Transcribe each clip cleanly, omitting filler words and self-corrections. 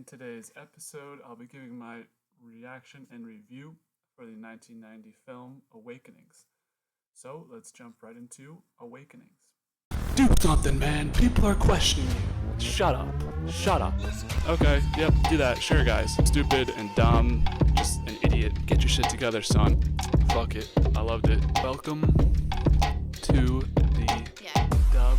In today's episode, I'll be giving my reaction and review for the 1990 film Awakenings. So let's jump right into Awakenings. Do something, man. People are questioning you. Shut up. Shut up. Okay, yep, do that. Sure, guys. Stupid and dumb. Just an idiot. Get your shit together, son. Fuck it. I loved it. Welcome to the DubCast.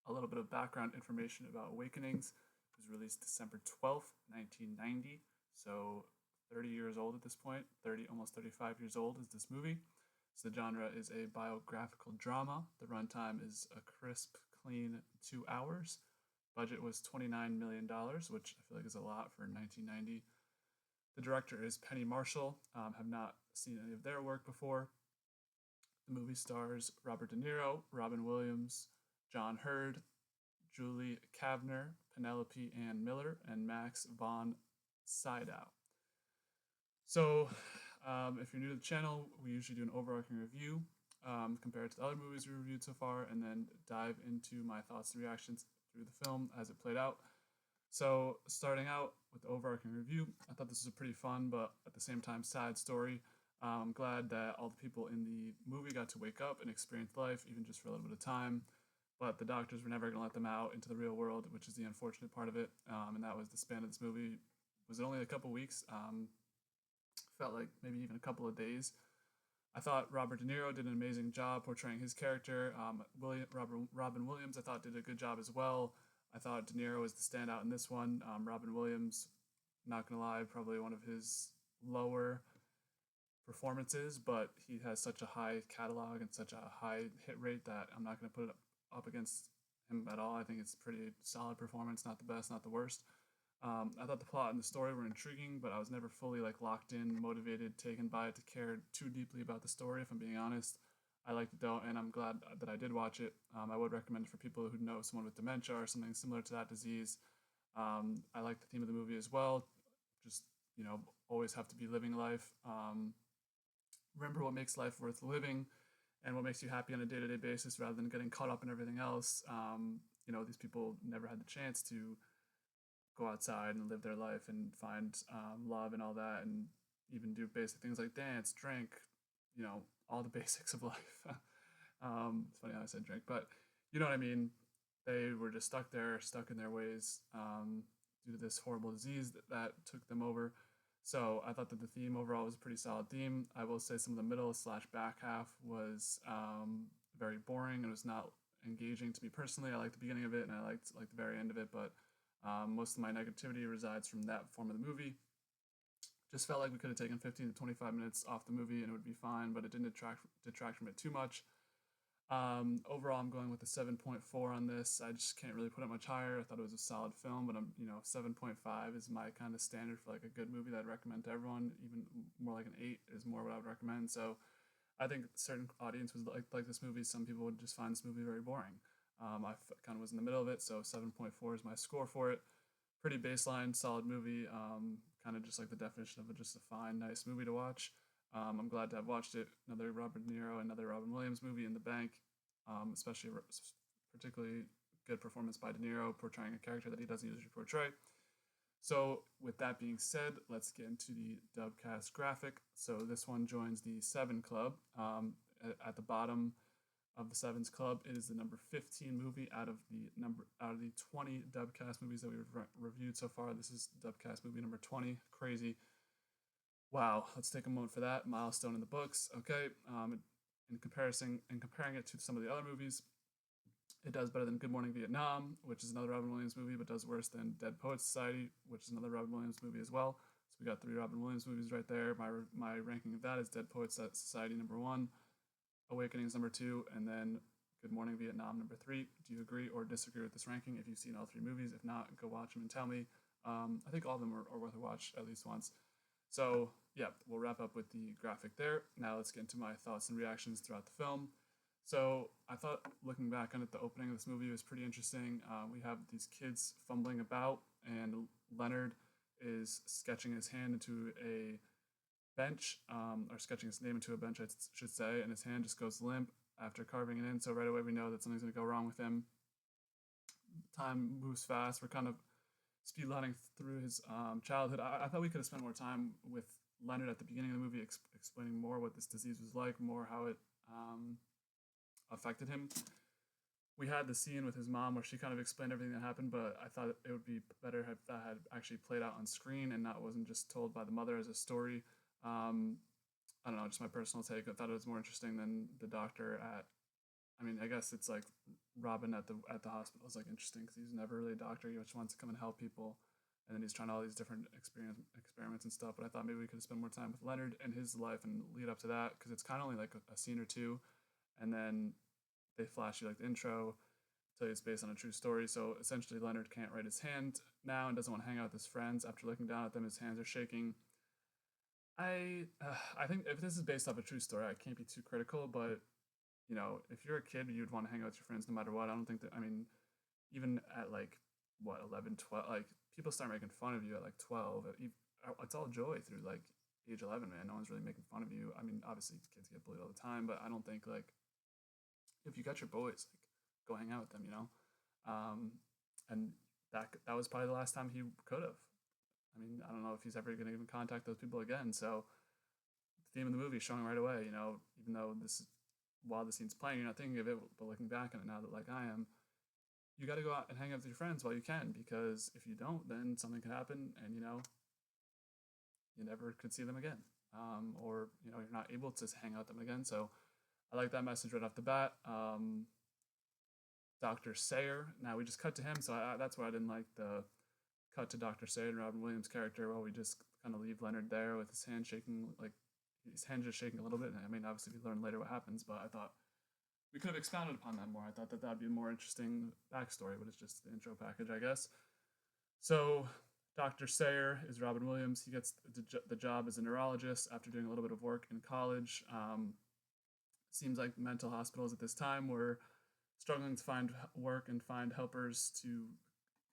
A little bit of background information about Awakenings. It was released December 12th, 1990. So 30 years old at this point. 30, almost 35 years old is this movie. So the genre is a biographical drama. The runtime is a crisp, clean 2 hours. Budget was $29 million, which I feel like is a lot for 1990. The director is Penny Marshall. Have not seen any of their work before. The movie stars Robert De Niro, Robin Williams, John Hurd, Julie Kavner, Penelope Ann Miller, and Max von Sydow. So, if you're new to the channel, we usually do an overarching review compared to the other movies we reviewed so far, and then dive into my thoughts and reactions through the film as it played out. So, starting out with the overarching review, I thought this was a pretty fun but at the same time sad story. I'm glad that all the people in the movie got to wake up and experience life, even just for a little bit of time. But the doctors were never going to let them out into the real world, which is the unfortunate part of it. And that was the span of this movie. Was it only a couple weeks? Felt like maybe even a couple of days. I thought Robert De Niro did an amazing job portraying his character. Robin Williams, I thought, did a good job as well. I thought De Niro was the standout in this one. Robin Williams, not going to lie, probably one of his lower performances, but he has such a high catalog and such a high hit rate that I'm not going to put it up against him at all. I think it's a pretty solid performance, not the best, not the worst. I thought the plot and the story were intriguing, but I was never fully locked in, motivated, taken by it to care too deeply about the story, if I'm being honest. I liked it though, and I'm glad that I did watch it. I would recommend it for people who know someone with dementia or something similar to that disease. I like the theme of the movie as well. Just, always have to be living life. Remember what makes life worth living and what makes you happy on a day-to-day basis rather than getting caught up in everything else. These people never had the chance to go outside and live their life and find love and all that, and even do basic things like dance, drink, all the basics of life. It's funny how I said drink, but you know what I mean. They were just stuck there, stuck in their ways due to this horrible disease that took them over. So I thought that the theme overall was a pretty solid theme. I will say some of the middle/back half was very boring and was not engaging to me personally. I liked the beginning of it and I liked the very end of it, but most of my negativity resides from that form of the movie. Just felt like we could have taken 15 to 25 minutes off the movie and it would be fine, but it didn't detract from it too much. Overall, I'm going with a 7.4 on this. I just can't really put it much higher. I thought it was a solid film, but 7.5 is my kind of standard for a good movie that I'd recommend to everyone. Even more like an 8 is more what I would recommend. So I think certain audience would like this movie. Some people would just find this movie very boring. I kind of was in the middle of it, so 7.4 is my score for it. Pretty baseline, solid movie. Kind of just like the definition of just a fine, nice movie to watch. I'm glad to have watched it. Another Robert De Niro, another Robin Williams movie in the bank. Especially particularly good performance by De Niro portraying a character that he doesn't usually portray. So with that being said, let's get into the DubCast graphic. So this one joins the 7 Club. At the bottom of the 7's Club, it is the number 15 movie out of the 20 DubCast movies that we've reviewed so far. This is DubCast movie number 20. Crazy. Wow, let's take a moment for that. Milestone in the books. Okay. Comparing it to some of the other movies, it does better than Good Morning Vietnam, which is another Robin Williams movie, but does worse than Dead Poets Society, which is another Robin Williams movie as well. So we got 3 Robin Williams movies right there. My ranking of that is Dead Poets Society number 1, Awakenings number 2, and then Good Morning Vietnam number 3. Do you agree or disagree with this ranking? If you've seen all 3 movies, if not, go watch them and tell me. I think all of them are worth a watch at least once. So yeah, we'll wrap up with the graphic there. Now let's get into my thoughts and reactions throughout the film. So I thought, looking back on it, the opening of this movie was pretty interesting. We have these kids fumbling about, and Leonard is sketching his hand into a bench, or sketching his name into a bench, I should say, and his hand just goes limp after carving it in. So right away we know that something's going to go wrong with him. Time moves fast. We're kind of speedlining through his childhood. I thought we could have spent more time with Leonard at the beginning of the movie, explaining more what this disease was like, more how it affected him. We had the scene with his mom where she kind of explained everything that happened, but I thought it would be better if that had actually played out on screen and not wasn't just told by the mother as a story. I don't know, just my personal take. I thought it was more interesting than the doctor at. I mean, I guess it's like Robin at the hospital is like interesting because he's never really a doctor. He just wants to come and help people, and then he's trying all these different experiments and stuff. But I thought maybe we could have spent more time with Leonard and his life and lead up to that because it's kind of only like a scene or two, and then they flash you like the intro, tell you it's based on a true story. So essentially, Leonard can't write his hand now and doesn't want to hang out with his friends. After looking down at them, his hands are shaking. I think if this is based off a true story, I can't be too critical, but if you're a kid, you'd want to hang out with your friends no matter what. I don't think that, I mean, even at like, what, 11, 12, like, people start making fun of you at like 12. It's all joy through like age 11, man. No one's really making fun of you. I mean, obviously, kids get bullied all the time, but I don't think, like, if you got your boys, like, go hang out with them. And that was probably the last time he could have. I mean, I don't know if he's ever going to even contact those people again. So, the theme of the movie is showing right away, even though while the scene's playing, you're not thinking of it, but looking back on it now that, like I am, you got to go out and hang out with your friends while you can, because if you don't, then something could happen, and you never could see them again, or you're not able to hang out with them again. So I like that message right off the bat. Dr. Sayer. Now we just cut to him, so that's why I didn't like the cut to Dr. Sayer and Robin Williams' character. While we just kind of leave Leonard there with his hand shaking, like his hand just shaking a little bit. I mean, obviously we learn later what happens, but I thought we could have expounded upon that more. I thought that would be a more interesting backstory, but it's just the intro package, I guess. So Dr. Sayer is Robin Williams. He gets the job as a neurologist after doing a little bit of work in college. Seems like mental hospitals at this time were struggling to find work and find helpers to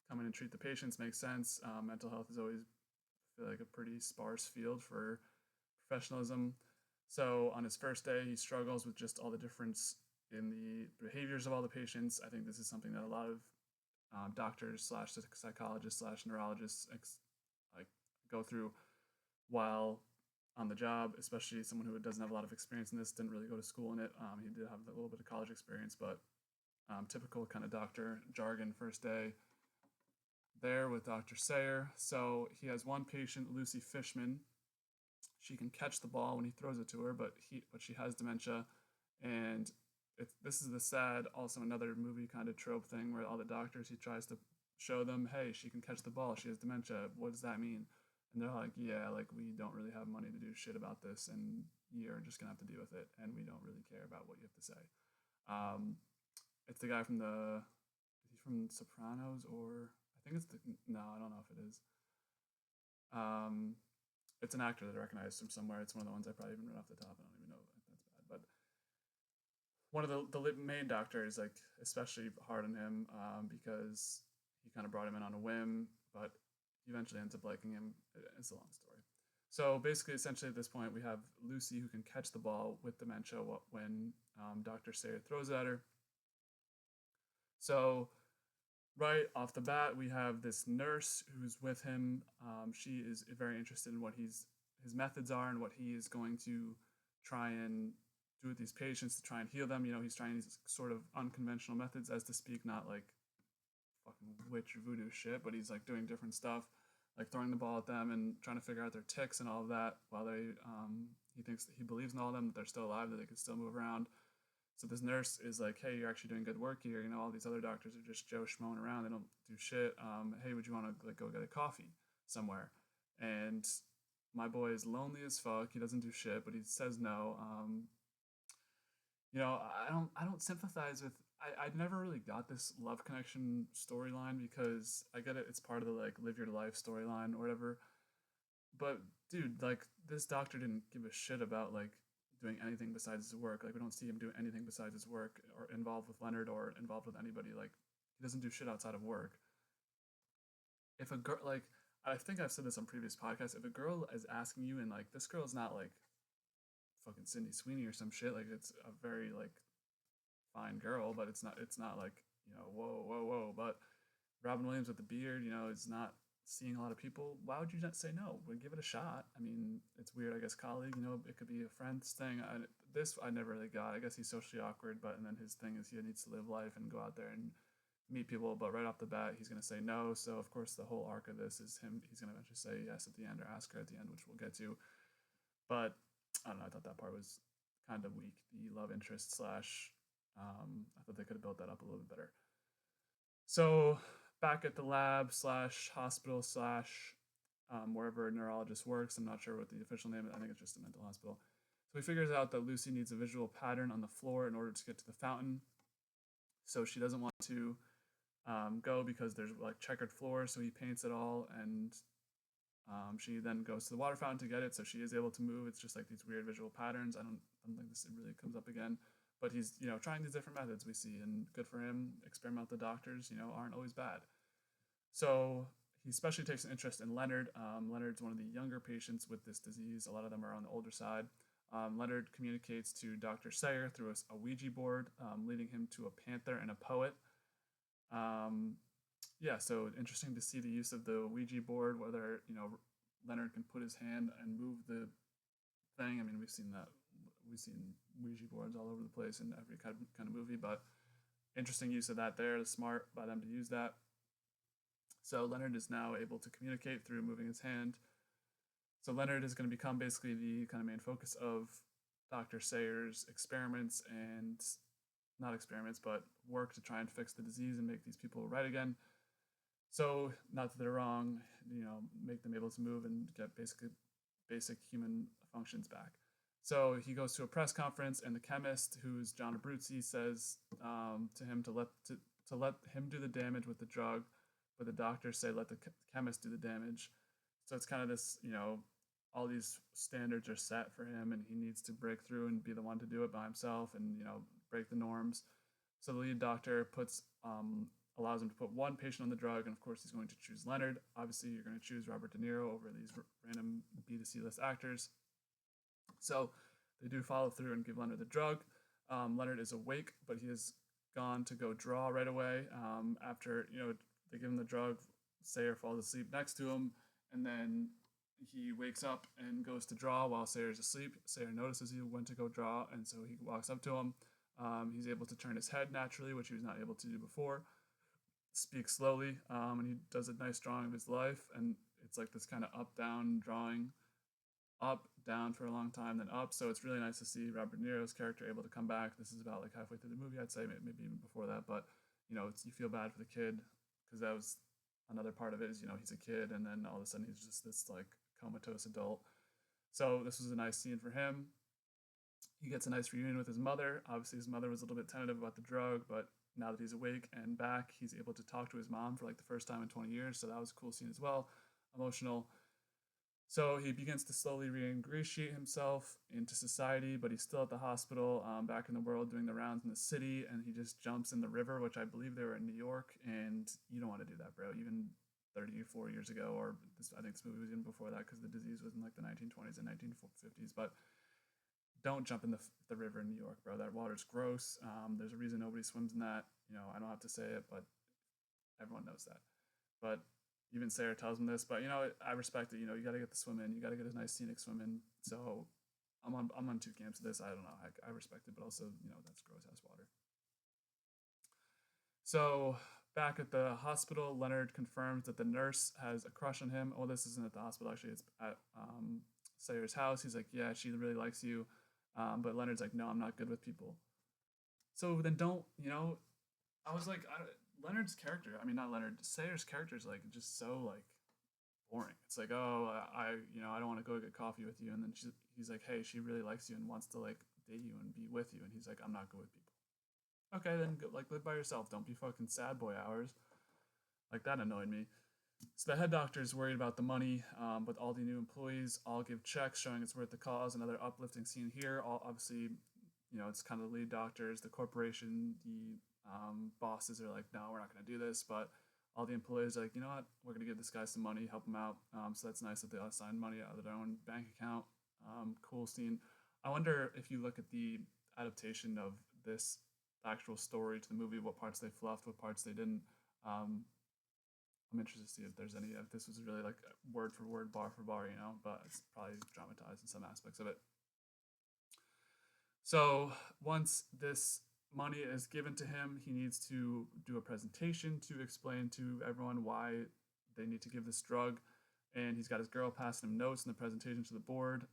come in and treat the patients. Makes sense. Mental health is always, I feel like, a pretty sparse field for professionalism. So on his first day, he struggles with just all the difference in the behaviors of all the patients. I think this is something that a lot of doctors slash psychologists slash neurologists like go through while on the job, especially someone who doesn't have a lot of experience in this, didn't really go to school in it. He did have a little bit of college experience, but typical kind of doctor jargon first day there with Dr. Sayer. So he has one patient, Lucy Fishman. She can catch the ball when he throws it to her, but she has dementia, and this is the sad, also another movie kind of trope thing where all the doctors, he tries to show them, hey, she can catch the ball, she has dementia, what does that mean? And they're like, yeah, like, we don't really have money to do shit about this, and you're just gonna have to deal with it, and we don't really care about what you have to say. It's the guy from is he from Sopranos, or I think it's no, I don't know if it is. It's an actor that I recognize from somewhere. It's one of the ones I probably even read off the top. I don't even know if that's bad. But one of the main doctors, like, especially hard on him because he kind of brought him in on a whim, but he eventually ends up liking him. It's a long story. So basically, essentially at this point, we have Lucy who can catch the ball with dementia when Dr. Sayer throws it at her. So right off the bat, we have this nurse who's with him. She is very interested in what his methods are and what he is going to try and do with these patients to try and heal them. He's trying these sort of unconventional methods, as to speak, not like fucking witch voodoo shit, but he's like doing different stuff, like throwing the ball at them and trying to figure out their tics and all of that, while he believes in all of them, that they're still alive, that they can still move around. So this nurse is like, hey, you're actually doing good work here. All these other doctors are just Joe schmoing around. They don't do shit. Hey, would you want to go get a coffee somewhere? And my boy is lonely as fuck. He doesn't do shit, but he says no. I don't sympathize with. I never really got this love connection storyline, because I get it. It's part of the like live your life storyline or whatever. But dude, like, this doctor didn't give a shit about like doing anything besides his work. Like, we don't see him doing anything besides his work, or involved with Leonard, or involved with anybody. Like, he doesn't do shit outside of work. If a girl, like, I think I've said this on previous podcasts. If a girl is asking you, and like this girl's not like fucking Sydney Sweeney or some shit, like it's a very like fine girl, but it's not like whoa whoa whoa. But Robin Williams with the beard, is not seeing a lot of people. Why would you not say no? We'll give it a shot. I mean, it's weird. I guess colleague. It could be a friend's thing. This I never really got. I guess he's socially awkward, but and then his thing is he needs to live life and go out there and meet people. But right off the bat, he's gonna say no. So of course, the whole arc of this is him. He's gonna eventually say yes at the end or ask her at the end, which we'll get to. But I don't know. I thought that part was kind of weak. The love interest slash. I thought they could have built that up a little bit better. So back at the lab slash hospital slash wherever a neurologist works. I'm not sure what the official name is. I think it's just a mental hospital. So he figures out that Lucy needs a visual pattern on the floor in order to get to the fountain. So she doesn't want to go because there's like checkered floors. So he paints it all, and she then goes to the water fountain to get it. So she is able to move. It's just like these weird visual patterns. I don't think this really comes up again. But he's trying these different methods we see, and good for him. Experimental doctors aren't always bad. So he especially takes an interest in Leonard. Leonard's one of the younger patients with this disease. A lot of them are on the older side. Leonard communicates to Dr. Sayer through a Ouija board, leading him to a panther and a poet. Yeah, so interesting to see the use of the Ouija board, whether Leonard can put his hand and move the thing. I mean, we've seen Ouija boards all over the place in every kind of movie, but interesting use of that there. Smart by them to use that. So Leonard is now able to communicate through moving his hand. So Leonard is going to become basically the kind of main focus of Dr. Sayer's experiments, and not experiments, but work to try and fix the disease and make these people right again. So not that they're wrong, make them able to move and get basic human functions back. So he goes to a press conference, and the chemist, who's John Abruzzi, says to him to let him do the damage with the drug, but the doctors say let the chemist do the damage. So it's kind of this, all these standards are set for him, and he needs to break through and be the one to do it by himself, and break the norms. So the lead doctor allows him to put one patient on the drug, and of course he's going to choose Leonard. Obviously, you're going to choose Robert De Niro over these random B to C list actors. So they do follow through and give Leonard the drug. Leonard is awake, but he has gone to go draw right away. After they give him the drug, Sayer falls asleep next to him, and then he wakes up and goes to draw while Sayer's asleep. Sayer notices he went to go draw, and so he walks up to him. He's able to turn his head naturally, which he was not able to do before. Speak slowly, and he does a nice drawing of his life, and it's like this kind of up-down drawing. Up, down for a long time, then up. So it's really nice to see Robert De Niro's character able to come back. This is about like halfway through the movie, I'd say, maybe even before that. But you feel bad for the kid, because that was another part of it. Is he's a kid, and then all of a sudden he's just this like comatose adult. So this was a nice scene for him. He gets a nice reunion with his mother. Obviously, his mother was a little bit tentative about the drug, but now that he's awake and back, he's able to talk to his mom for like the first time in 20 years. So that was a cool scene as well. Emotional. So he begins to slowly re-ingratiate himself into society, but he's still at the hospital, back in the world, doing the rounds in the city, and he just jumps in the river, which I believe they were in New York, and you don't want to do that, bro. Even 34 years ago, or I think this movie was even before that, because the disease was in like the 1920s and 1950s, but don't jump in the river in New York, bro. That water's gross. There's a reason nobody swims in that. I don't have to say it, but everyone knows that. But even Sayer tells him this, but I respect it. You got to get the swim in. You got to get a nice scenic swim in. So I'm on two camps of this. I don't know. I respect it, but also that's gross ass water. So back at the hospital, Leonard confirms that the nurse has a crush on him. Oh, this isn't at the hospital actually. It's at Sayer's house. He's like, yeah, she really likes you, but Leonard's like, no, I'm not good with people. So then don't I was like, Leonard's character, I mean, not Leonard, Sayer's character is like just so like boring. It's like, oh, I don't want to go get coffee with you, and then he's like, hey, she really likes you and wants to like date you and be with you, and he's like, I'm not good with people. Okay, then go, like live by yourself. Don't be fucking sad boy hours. Like that annoyed me. So the head doctor is worried about the money, but all the new employees all give checks showing it's worth the cause. Another uplifting scene here. All obviously, it's kind of the lead doctors, the corporation, the bosses are like, no, we're not going to do this, but all the employees are like, you know what, we're gonna give this guy some money, help him out. So that's nice that they all signed money out of their own bank account. Cool scene. I wonder if you look at the adaptation of this actual story to the movie, what parts they fluffed, what parts they didn't. Um, I'm interested to see if there's any, if this was really like word for word, bar for bar, you know, but it's probably dramatized in some aspects of it. So once this money is given to him, he needs to do a presentation to explain to everyone why they need to give this drug. And he's got his girl passing him notes in the presentation to the board.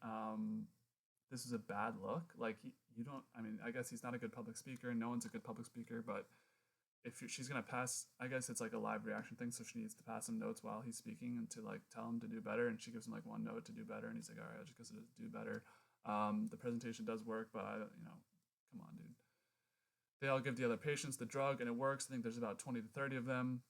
This is a bad look. Like, you don't, I mean, I guess he's not a good public speaker. No one's a good public speaker, but if she's gonna pass, I guess it's like a live reaction thing, so she needs to pass him notes while he's speaking and to like tell him to do better. And she gives him like one note to do better, and he's like, all right, I'll just go to do better. The presentation does work, but come on, dude. They all give the other patients the drug, and it works. I think there's about 20 to 30 of them.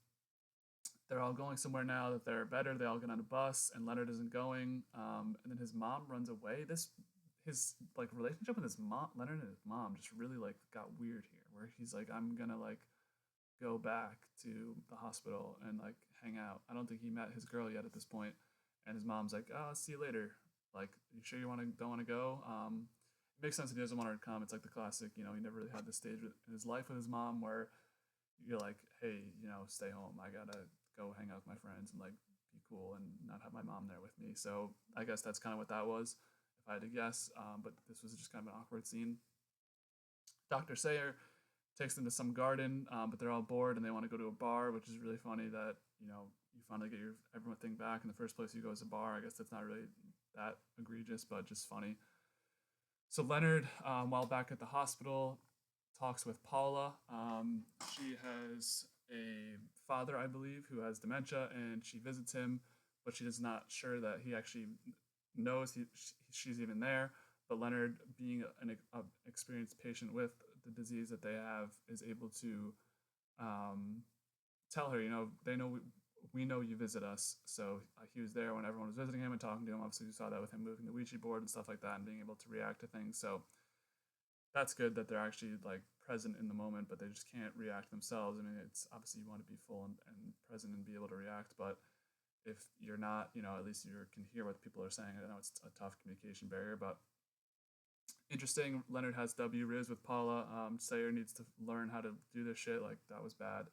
They're all going somewhere now that they're better. They all get on a bus, and Leonard isn't going. And then his mom runs away. His like relationship with his mom, Leonard and his mom, just really like got weird here, where he's like, I'm gonna like go back to the hospital and like hang out. I don't think he met his girl yet at this point, and his mom's like, "Oh, see you later. Like, you sure you don't want to go?" It makes sense that he doesn't want her to come. It's like the classic, he never really had this stage in his life with his mom where you're like, "Hey, stay home. I gotta go hang out with my friends and like be cool and not have my mom there with me." So I guess that's kind of what that was, if I had to guess. But this was just kind of an awkward scene. Dr. Sayer takes them to some garden, but they're all bored and they want to go to a bar, which is really funny that you finally get your everything back. In the first place you go is a bar. I guess that's not really that egregious, but just funny. So Leonard, while back at the hospital, talks with Paula. She has a father, I believe, who has dementia, and she visits him, but she is not sure that he actually knows she's even there. But Leonard, being an experienced patient with the disease that they have, is able to tell her, they know we know you visit us. So he was there when everyone was visiting him and talking to him. Obviously, you saw that with him moving the Ouija board and stuff like that, and being able to react to things. So that's good that they're actually like present in the moment, but they just can't react themselves. I mean, it's obviously you want to be full and present and be able to react, but if you're not, at least you can hear what people are saying. I know it's a tough communication barrier, but interesting. Leonard has W Riz with Paula. Sayer needs to learn how to do this shit. Like, that was bad.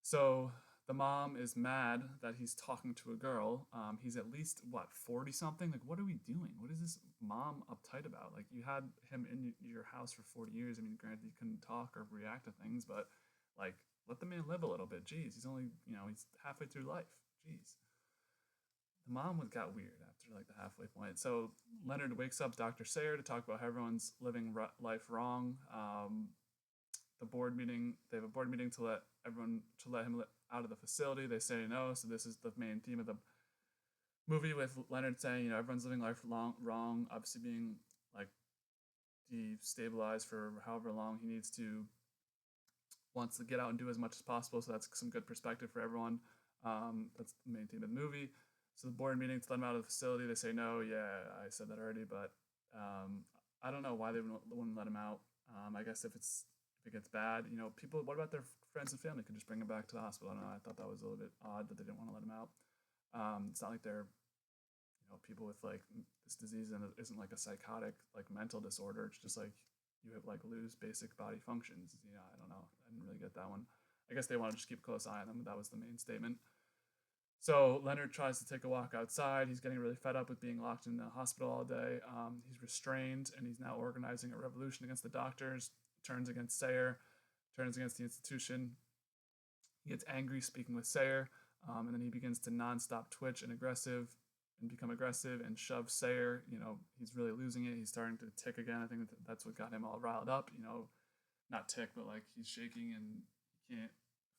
So the mom is mad that he's talking to a girl. He's at least, what, 40 something? Like, what are we doing? What is this mom uptight about? Like, you had him in your house for 40 years. I mean, granted, he couldn't talk or react to things, but like, let the man live a little bit. Jeez, he's only, he's halfway through life. Jeez. The mom got weird after like the halfway point. So Leonard wakes up Dr. Sayer to talk about how everyone's living life wrong. The board meeting, they have a board meeting to let him out of the facility. They say no. So this is the main theme of the movie, with Leonard saying, everyone's living life wrong, obviously being like destabilized for however long he wants to get out and do as much as possible. So that's some good perspective for everyone. That's the main theme of the movie. So the board meeting to let him out of the facility, they say no. Yeah, I said that already, but I don't know why they wouldn't let him out. I guess if it gets bad, people. What about their friends and family? Could just bring him back to the hospital. I don't know. I thought that was a little bit odd that they didn't want to let him out. It's not like they're, people with like this disease and it isn't like a psychotic like mental disorder. It's just like you have like lose basic body functions. I don't know. I didn't really get that one. I guess they want to just keep a close eye on them. That was the main statement. So Leonard tries to take a walk outside. He's getting really fed up with being locked in the hospital all day. He's restrained, and he's now organizing a revolution against the doctors. Turns against Sayer, turns against the institution. He gets angry speaking with Sayer, and then he begins to nonstop twitch and become aggressive and shove Sayer. He's really losing it. He's starting to tick again. I think that's what got him all riled up. Not tick, but like he's shaking and he can't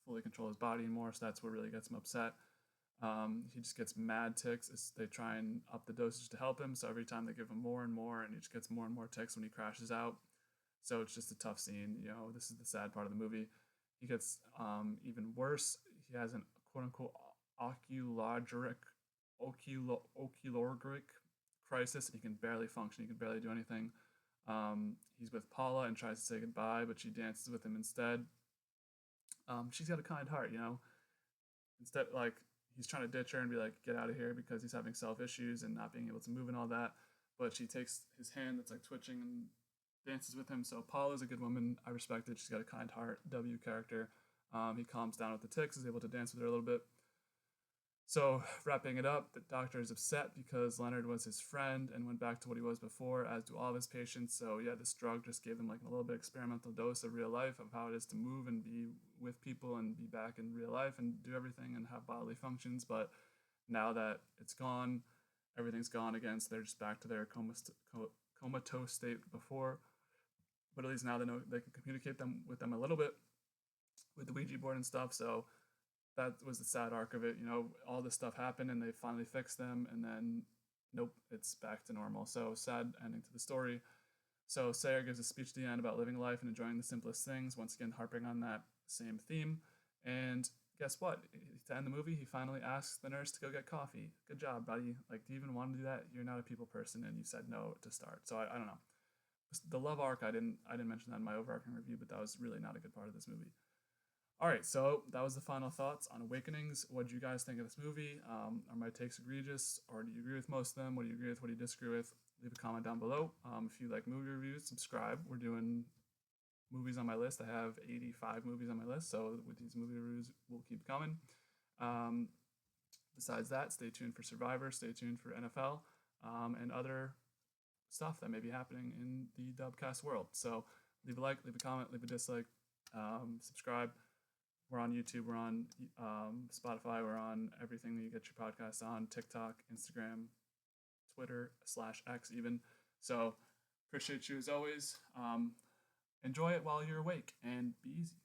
fully control his body anymore. So that's what really gets him upset. He just gets mad ticks as they try and up the dosage to help him. So every time they give him more and more, and he just gets more and more ticks when he crashes out. So it's just a tough scene. This is the sad part of the movie. He gets even worse. He has an quote-unquote oculogric crisis, and he can barely function. He can barely do anything. He's with Paula and tries to say goodbye, but she dances with him instead. She's got a kind heart, instead, like, he's trying to ditch her and be like, get out of here, because he's having self issues and not being able to move and all that. But she takes his hand that's like twitching and dances with him. So Paul is a good woman. I respect it. She's got a kind heart. W character. He calms down with the ticks, is able to dance with her a little bit. So, wrapping it up, the doctor is upset because Leonard was his friend and went back to what he was before, as do all of his patients. So, yeah, this drug just gave him like a little bit experimental dose of real life, of how it is to move and be with people and be back in real life and do everything and have bodily functions. But now that it's gone, everything's gone again. So, they're just back to their comatose state before. But at least now they know they can communicate with them a little bit with the Ouija board and stuff. So, that was the sad arc of it. You know, all this stuff happened and they finally fixed them, and then nope, it's back to normal. So sad ending to the story. So Sayer gives a speech at the end about living life and enjoying the simplest things, once again harping on that same theme. And guess what? To end the movie, he finally asks the nurse to go get coffee. Good job, buddy. Like, do you even want to do that? You're not a people person, and you said no to start. So I don't know. The love arc, I didn't mention that in my overarching review, but that was really not a good part of this movie. All right, so that was the final thoughts on Awakenings. What do you guys think of this movie? Are my takes egregious, or do you agree with most of them? What do you agree with? What do you disagree with? Leave a comment down below. If you like movie reviews, subscribe. We're doing movies on my list. I have 85 movies on my list, so with these movie reviews, we'll keep coming. Besides that, stay tuned for Survivor, stay tuned for NFL, and other stuff that may be happening in the DubCast world. So leave a like, leave a comment, leave a dislike, subscribe. We're on YouTube, we're on Spotify, we're on everything that you get your podcasts on, TikTok, Instagram, Twitter, /X even. So appreciate you as always. Enjoy it while you're awake, and be easy.